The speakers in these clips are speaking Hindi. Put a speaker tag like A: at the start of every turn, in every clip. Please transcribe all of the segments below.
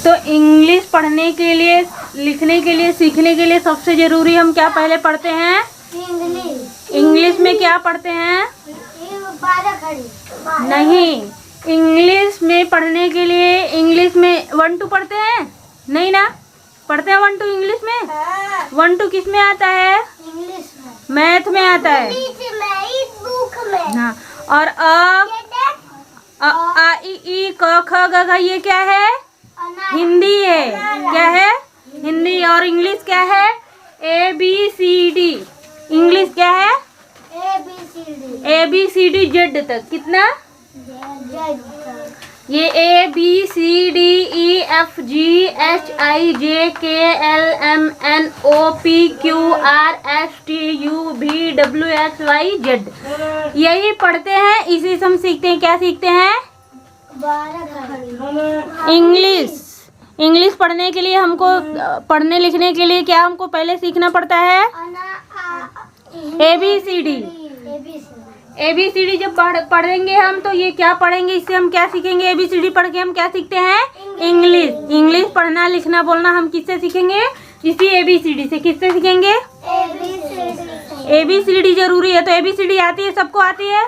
A: तो इंग्लिश पढ़ने के लिए, लिखने के लिए, सीखने के लिए सबसे जरूरी हम क्या पहले पढ़ते हैं? इंग्लिश में क्या पढ़ते हैं? नहीं, इंग्लिश में पढ़ने के लिए इंग्लिश में 1 2 पढ़ते हैं? नहीं ना, पढ़ते हैं 1 2 इंग्लिश में। 1 2 किस में आता है?
B: इंग्लिश में,
A: मैथ में आता है।
B: बुक में।
A: हाँ, और आ ई ई क ख ग घ ये क्या है? हिंदी है। क्या है? हिंदी। और इंग्लिश क्या है? ABCD। इंग्लिश क्या है? ABCD जेड तक। कितना? ये ABCDEFGHIJKLMNOPQRSTUVWXYZ यही पढ़ते हैं। इसी से हम सीखते हैं। क्या सीखते हैं? इंग्लिश। इंग्लिश पढ़ने के लिए हमको, पढ़ने लिखने के लिए क्या हमको पहले सीखना पड़ता है? ABCD जब पढ़ेंगे हम तो ये क्या पढ़ेंगे? इससे हम क्या सीखेंगे? ABCD पढ़ के हम क्या सीखते हैं? इंग्लिश। इंग्लिश पढ़ना लिखना बोलना हम किससे सीखेंगे? इसी ABCD से। किससे सीखेंगे? ABCD जरूरी है। तो ABCD आती है? सबको आती है?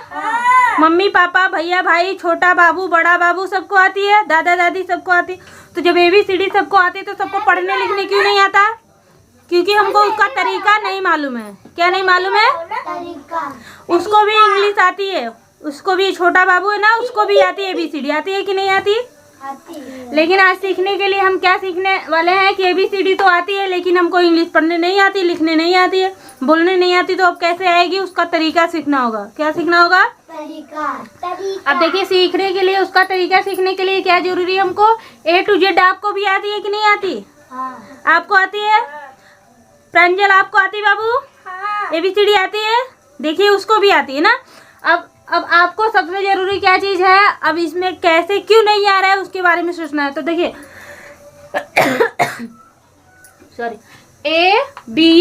A: मम्मी पापा भैया भाई छोटा बाबू बड़ा बाबू सबको आती है? दादा दादी सबको आती है? तो जब ABCD सबको आती है तो सबको पढ़ने लिखने क्यों नहीं आता? क्योंकि हमको उसका तरीका नहीं मालूम है। क्या नहीं मालूम है? उसको भी इंग्लिश आती है। उसको भी, छोटा बाबू है ना, उसको भी आती है ABCD। आती है कि नहीं आती? लेकिन आज सीखने के लिए हम क्या सीखने वाले हैं कि ABCD तो आती है लेकिन हमको इंग्लिश पढ़ने नहीं आती, लिखने नहीं आती है, बोलने नहीं आती। तो अब कैसे आएगी? उसका तरीका सीखना होगा। क्या सीखना होगा? तरीका। अब देखिए, सीखने के लिए, उसका तरीका सीखने के लिए क्या जरूरी है हमको? A to Z आपको भी आती है कि नहीं आती? आपको आती है? प्रांजल आपको आती है बाबू? ABCD आती है? देखिए, उसको भी आती है ना। अब आपको सबसे जरूरी क्या चीज है? अब इसमें कैसे क्यों नहीं आ रहा है उसके बारे में सोचना है। तो देखिए सॉरी,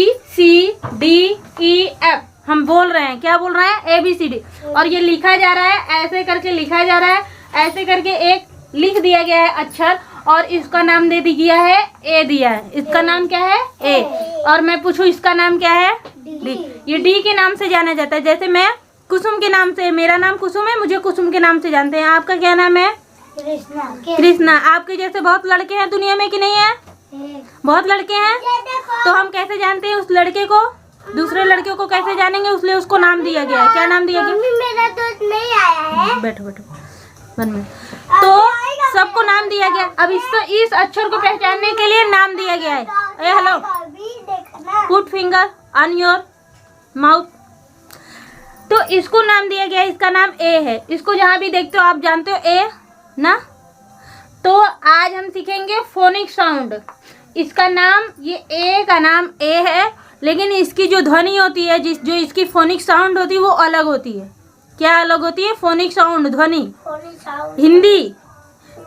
A: ABCDEF हम बोल रहे हैं। क्या बोल रहे हैं? ABCD। और ये लिखा जा रहा है, ऐसे करके लिखा जा रहा है। ऐसे करके एक लिख दिया गया है अक्षर और इसका नाम दे दिया है A दिया है। इसका नाम क्या है? A। और मैं पूछूं इसका नाम क्या है? D। ये D के नाम से जाना जाता है। जैसे मैं कुसुम के नाम से, मेरा नाम कुसुम है, मुझे कुसुम के नाम से जानते हैं। आपका क्या नाम है? कृष्णा। आपके जैसे बहुत लड़के हैं दुनिया में कि नहीं है? बहुत लड़के हैं। तो हम कैसे जानते हैं उस लड़के को? दूसरे लड़कियों को कैसे जानेंगे? इसलिए उसको नाम दिया गया है। क्या नाम दिया गया?
B: मेरा दोस्त नहीं आया है।
A: बैठो बैठो 1 मिनट। तो सबको नाम दिया गया। अब इस अक्षर को पहचानने के लिए नाम दिया गया है। Hello, put finger on your mouth. तो इसको नाम दिया गया है। इसका नाम A है। इसको जहाँ भी देखते हो आप जानते हो A ना। तो आज हम सीखेंगे फोनिक साउंड। इसका नाम, ये A का नाम A है, लेकिन इसकी जो ध्वनि होती है, जो इसकी फोनिक साउंड होती है वो अलग होती है। क्या अलग होती है? फोनिक साउंड, ध्वनि। हिंदी।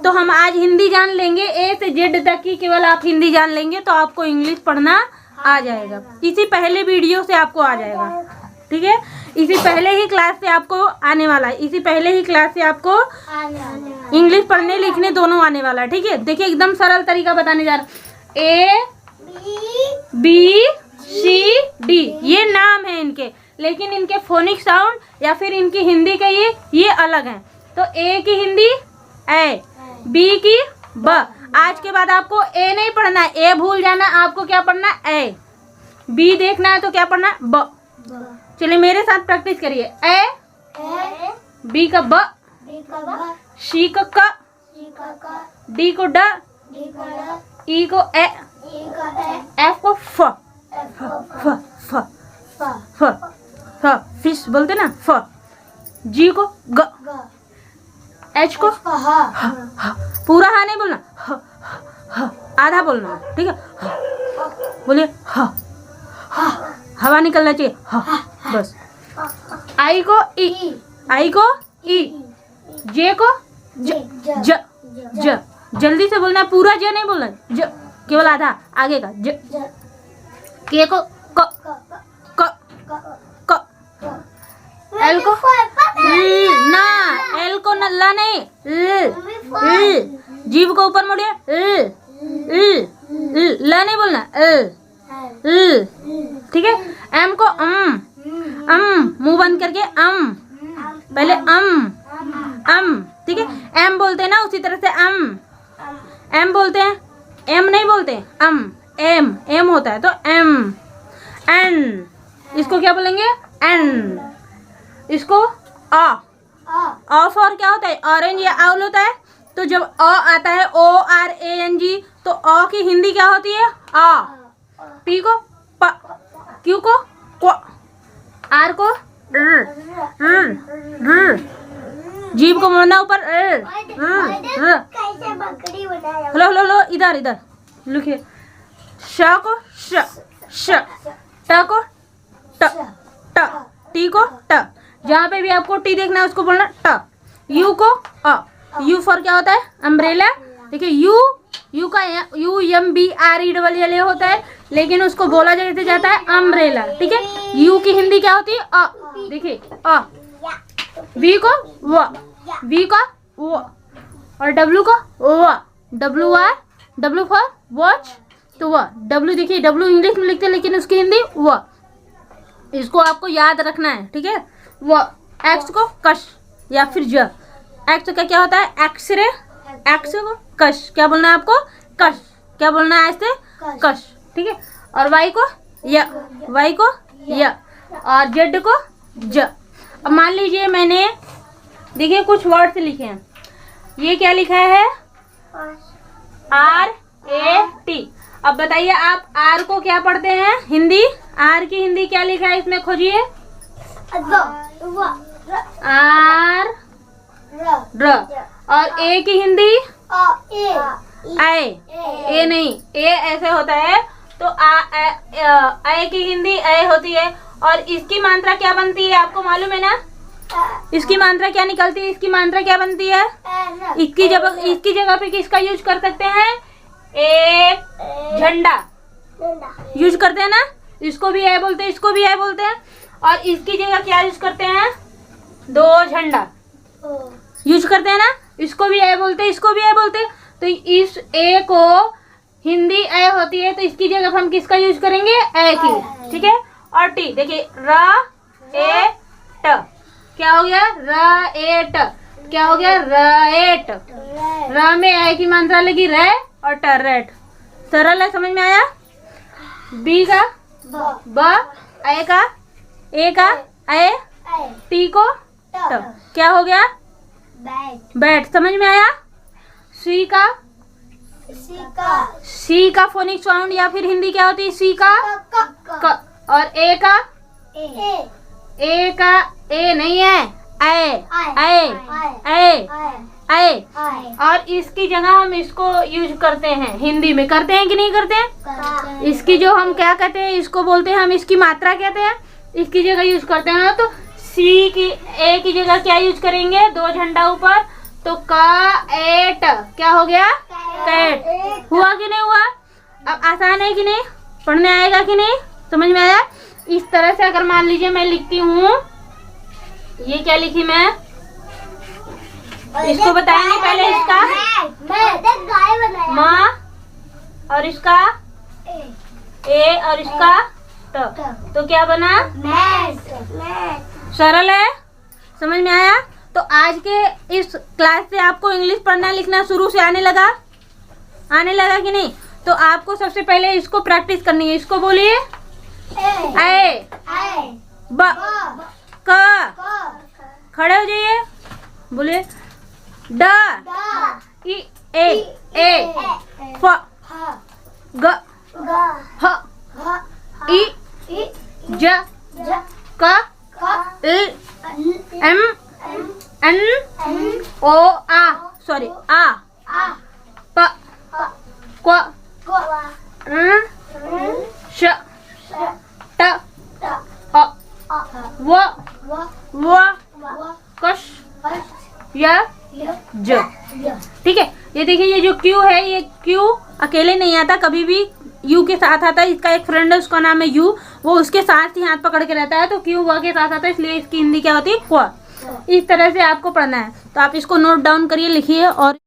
A: तो हम आज हिंदी जान लेंगे। A से Z तक की केवल आप हिंदी जान लेंगे तो आपको इंग्लिश पढ़ना आ जाएगा। इसी पहले वीडियो से आपको आ जाएगा। ठीक है, इसी पहले ही क्लास से आपको आने वाला है। इसी पहले ही क्लास से आपको इंग्लिश पढ़ने लिखने दोनों आने वाला है। ठीक है, देखिए एकदम सरल तरीका बताने जा रहा हूँ। ABCD ये नाम है इनके, लेकिन इनके फोनिक साउंड या फिर इनकी हिंदी का ये अलग है। तो A की हिंदी A, B की ब। आज के बाद आपको A नहीं पढ़ना है, A भूल जाना। आपको क्या पढ़ना है? A। B देखना है तो क्या पढ़ना है? ब। चलिए मेरे साथ प्रैक्टिस करिए। A, B का ब, C का क, D को ड, E को ए, F को फ, फ फिश बोलते ना, फ। G को ग, H को ह। पूरा हा नहीं बोलना, आधा बोलना। ठीक है, बोलिए ह। हवा निकलना चाहिए, बस। आई को ई, आई को ई, जे को ज, ज, ज। जल्दी से बोलना, पूरा ज नहीं बोलना, ज केवल आधा आगे का ज। के को क, क, क। एल को ना, एल को नल्ला नहीं, ल। जीभ को ऊपर मोड़िए, ल नहीं बोलना, ठीक है। एम को मुंह बंद करके पहले ठीक है। एम बोलते हैं ना उसी तरह से एम बोलते हैं, एम नहीं बोलते, एम होता है तो एम। एन, इसको क्या बोलेंगे, एन। इसको ऑ फॉर क्या होता है, ऑरेंज या आउल होता है। तो जब अ आता है, ORANG, तो अ की हिंदी क्या होती है, आ। पी को प, क्यू को क्व, आर को र, जीभ को मोड़ना ऊपर,
B: कैसे बकरी बनाया?
A: हेलो इधर लिखिए। श को श, ट को ट, टी को ट। जहाँ पे भी आपको टी देखना है उसको बोलना ट। यू को अ, यू फॉर क्या होता है, अम्ब्रेला। देखिए यू का UMBRELL होता है, लेकिन उसको बोला जैसे जाता है अम्ब्रेला, ठीक है। यू की हिंदी क्या होती है, अ। देखिए अ। वी को व, वी का वो, और डब्ल्यू को व, डब्ल्यू फॉर वॉच, तो वह डब्ल्यू। देखिए डब्ल्यू इंग्लिश में लिखते हैं, लेकिन उसकी हिंदी व। इसको आपको याद रखना है, ठीक है। वो एक्स को कश या फिर ज। एक्स का क्या होता है, एक्सरे। एक्स को कश, क्या बोलना है आपको, कश। क्या बोलना है ऐसे, कश, ठीक है। और वाई को य, वाई को य, और जेड को ज। अब मान लीजिए मैंने, देखिए कुछ वर्ड्स लिखे हैं। ये क्या लिखा है, RAT। अब बताइए आप आर को क्या पढ़ते हैं, हिंदी। आर की हिंदी क्या लिखा है, इसमें खोजिए। आर र। और ए की हिंदी ए नहीं, ए ऐसे होता है तो ए की हिंदी ए होती है। और इसकी मात्रा क्या बनती है आपको मालूम है ना, इसकी मात्रा क्या निकलती है, इसकी मात्रा क्या बनती है। इसकी जगह पे किसका यूज कर सकते हैं, एक झंडा यूज करते हैं ना, इसको भी ए बोलते हैं, इसको भी ए बोलते हैं। और इसकी जगह क्या यूज करते हैं, दो झंडा यूज करते हैं ना, इसको भी ए बोलते हैं, इसको भी ए बोलते हैं। तो इस ए को हिंदी ए होती है, तो इसकी जगह हम किसका यूज करेंगे, ए की, ठीक है। और टी, देखिए र ए ट, क्या हो गया, र ए ट, क्या हो गया, रेट। र में ए की मात्रा लगी रे और ट, रेट। सरल है, समझ में आया। बी का ब, ए का ए, टी को ट, क्या हो गया, बैट। समझ में आया। सी का फोनिक साउंड या फिर हिंदी क्या होती है, सी का क। और ए का ए नहीं है, ए। और इसकी जगह हम इसको यूज करते हैं, हिंदी में करते हैं कि नहीं करते हैं। इसकी जो हम क्या कहते हैं, इसको बोलते हैं हम, इसकी मात्रा कहते हैं, इसकी जगह यूज करते हैं। तो सी की ए की जगह क्या यूज करेंगे, दो झंडा ऊपर, तो का एट, क्या हो गया, कैट। हुआ कि नहीं हुआ। अब आसान है कि नहीं, पढ़ने आएगा कि नहीं, समझ में आया। इस तरह से अगर मान लीजिए मैं लिखती हूँ, ये क्या लिखी मैं, इसको बताएंगे पहले। इसका माँ, और इसका ए, और इसका ट, तो क्या बना, सरल है, समझ में आया। तो आज के इस क्लास से आपको इंग्लिश पढ़ना लिखना शुरू से आने लगा कि नहीं। तो आपको सबसे पहले इसको प्रैक्टिस करनी है। इसको बोलिए, ए ब क, खड़े हो जाइए, बोलिए ड ई ए फ ग ह ई ज क ल एम एन ओ आ, सॉरी आ प क्व र श ट अ व कश य ज। ठीक है। ये देखिए, ये जो क्यू है, ये क्यू अकेले नहीं आता, कभी भी यू के साथ आता है। इसका एक फ्रेंड है, उसका नाम है यू, वो उसके साथ ही हाथ पकड़ के रहता है, तो क्यू व के साथ आता है, इसलिए इसकी हिंदी क्या होती है, क्व। इस तरह से आपको पढ़ना है। तो आप इसको नोट डाउन करिए, लिखिए और